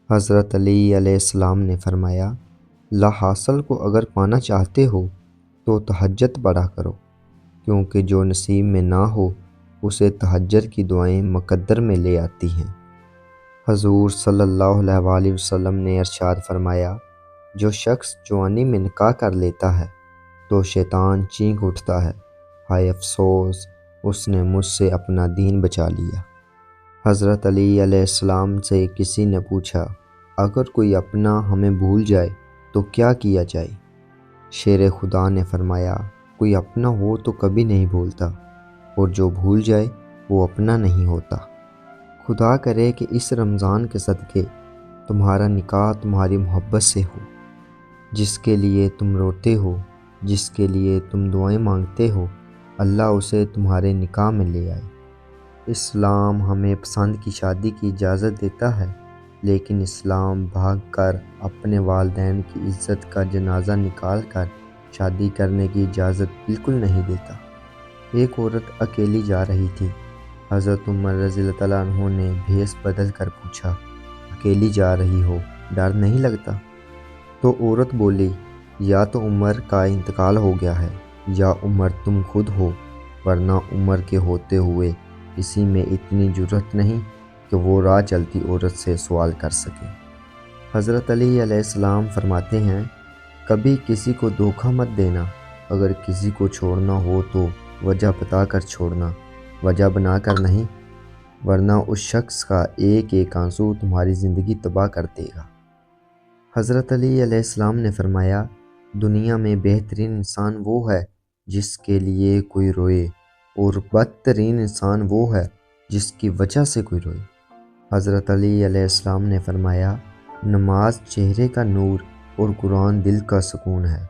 حضرت علی علیہ السلام نے فرمایا، لا حاصل کو اگر پانا چاہتے ہو تو تہجد پڑھا کرو، کیونکہ جو نصیب میں نہ ہو اسے تہجد کی دعائیں مقدر میں لے آتی ہیں۔ حضور صلی اللہ علیہ وآلہ وسلم نے ارشاد فرمایا، جو شخص جوانی میں نکاح کر لیتا ہے تو شیطان چینک اٹھتا ہے، ہائے افسوس، اس نے مجھ سے اپنا دین بچا لیا۔ حضرت علی علیہ السلام سے کسی نے پوچھا، اگر کوئی اپنا ہمیں بھول جائے تو کیا کیا جائے؟ شیر خدا نے فرمایا، کوئی اپنا ہو تو کبھی نہیں بھولتا، اور جو بھول جائے وہ اپنا نہیں ہوتا۔ خدا کرے کہ اس رمضان کے صدقے تمہارا نکاح تمہاری محبت سے ہو، جس کے لیے تم روتے ہو، جس کے لیے تم دعائیں مانگتے ہو، اللہ اسے تمہارے نکاح میں لے آئے۔ اسلام ہمیں پسند کی شادی کی اجازت دیتا ہے، لیکن اسلام بھاگ کر اپنے والدین کی عزت کا جنازہ نکال کر شادی کرنے کی اجازت بالکل نہیں دیتا۔ ایک عورت اکیلی جا رہی تھی۔ حضرت عمر رضی اللہ تعالیٰ عنہ نے بھیس بدل کر پوچھا، اکیلی جا رہی ہو، ڈر نہیں لگتا؟ تو عورت بولی، یا تو عمر کا انتقال ہو گیا ہے یا عمر تم خود ہو، ورنہ عمر کے ہوتے ہوئے کسی میں اتنی جرأت نہیں کہ وہ راہ چلتی عورت سے سوال کر سکے۔ حضرت علی علیہ السلام فرماتے ہیں، کبھی کسی کو دھوکہ مت دینا، اگر کسی کو چھوڑنا ہو تو وجہ بتا کر چھوڑنا، وجہ بنا کر نہیں، ورنہ اس شخص کا ایک ایک آنسو تمہاری زندگی تباہ کر دے گا۔ حضرت علی علیہ السلام نے فرمایا، دنیا میں بہترین انسان وہ ہے جس کے لیے کوئی روئے، اور بدترین انسان وہ ہے جس کی وجہ سے کوئی روئے۔ حضرت علی علیہ السلام نے فرمایا، نماز چہرے کا نور اور قرآن دل کا سکون ہے۔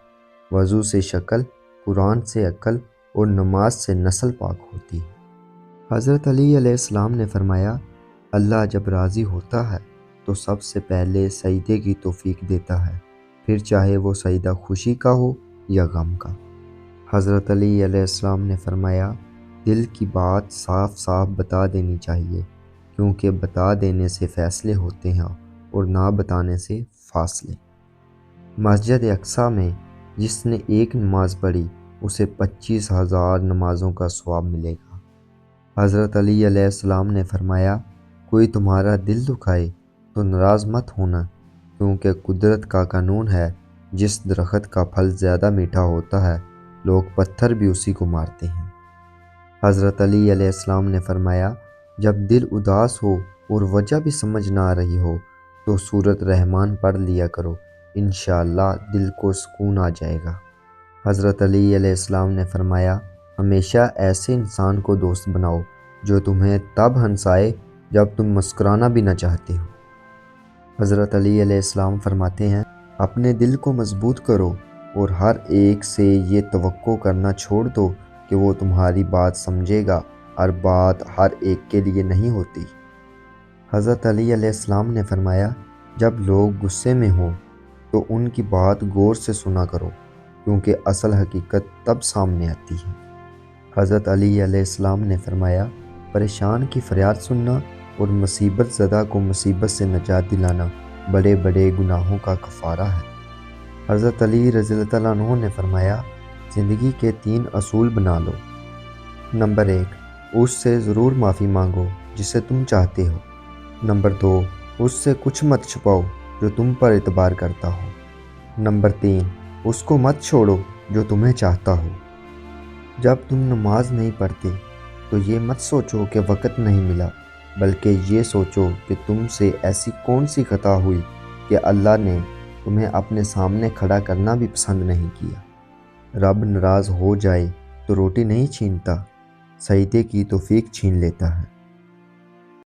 وضو سے شکل، قرآن سے عقل، اور نماز سے نسل پاک ہوتی ہے۔ حضرت علی علیہ السلام نے فرمایا، اللہ جب راضی ہوتا ہے تو سب سے پہلے سجدے کی توفیق دیتا ہے، پھر چاہے وہ سجدہ خوشی کا ہو یا غم کا۔ حضرت علی علیہ السلام نے فرمایا، دل کی بات صاف صاف بتا دینی چاہیے، کیونکہ بتا دینے سے فیصلے ہوتے ہیں اور نہ بتانے سے فاصلے۔ مسجد اقصیٰ میں جس نے ایک نماز پڑھی اسے 25,000 نمازوں کا ثواب ملے گا۔ حضرت علی علیہ السلام نے فرمایا، کوئی تمہارا دل دکھائے تو ناراض مت ہونا، کیونکہ قدرت کا قانون ہے، جس درخت کا پھل زیادہ میٹھا ہوتا ہے لوگ پتھر بھی اسی کو مارتے ہیں۔ حضرت علی علیہ السلام نے فرمایا، جب دل اداس ہو اور وجہ بھی سمجھ نہ آ رہی ہو تو سورۃ رحمان پڑھ لیا کرو، انشاءاللہ دل کو سکون آ جائے گا۔ حضرت علی علیہ السلام نے فرمایا، ہمیشہ ایسے انسان کو دوست بناؤ جو تمہیں تب ہنسائے جب تم مسکرانا بھی نہ چاہتے ہو۔ حضرت علی علیہ السلام فرماتے ہیں، اپنے دل کو مضبوط کرو اور ہر ایک سے یہ توقع کرنا چھوڑ دو کہ وہ تمہاری بات سمجھے گا، ہر بات ہر ایک کے لیے نہیں ہوتی۔ حضرت علی علیہ السلام نے فرمایا، جب لوگ غصے میں ہوں تو ان کی بات غور سے سنا کرو، کیونکہ اصل حقیقت تب سامنے آتی ہے۔ حضرت علی علیہ السلام نے فرمایا، پریشان کی فریاد سننا اور مصیبت زدہ کو مصیبت سے نجات دلانا بڑے بڑے گناہوں کا کفارہ ہے۔ حضرت علی رضی اللہ تعالیٰ عنہ نے فرمایا، زندگی کے 3 اصول بنا لو۔ نمبر 1، اس سے ضرور معافی مانگو جسے تم چاہتے ہو۔ نمبر 2، اس سے کچھ مت چھپاؤ جو تم پر اعتبار کرتا ہو۔ نمبر 3، اس کو مت چھوڑو جو تمہیں چاہتا ہو۔ جب تم نماز نہیں پڑھتے تو یہ مت سوچو کہ وقت نہیں ملا، بلکہ یہ سوچو کہ تم سے ایسی کون سی خطا ہوئی کہ اللہ نے تمہیں اپنے سامنے کھڑا کرنا بھی پسند نہیں کیا۔ رب ناراض ہو جائے تو روٹی نہیں چھینتا، سجدے کی توفیق چھین لیتا ہے۔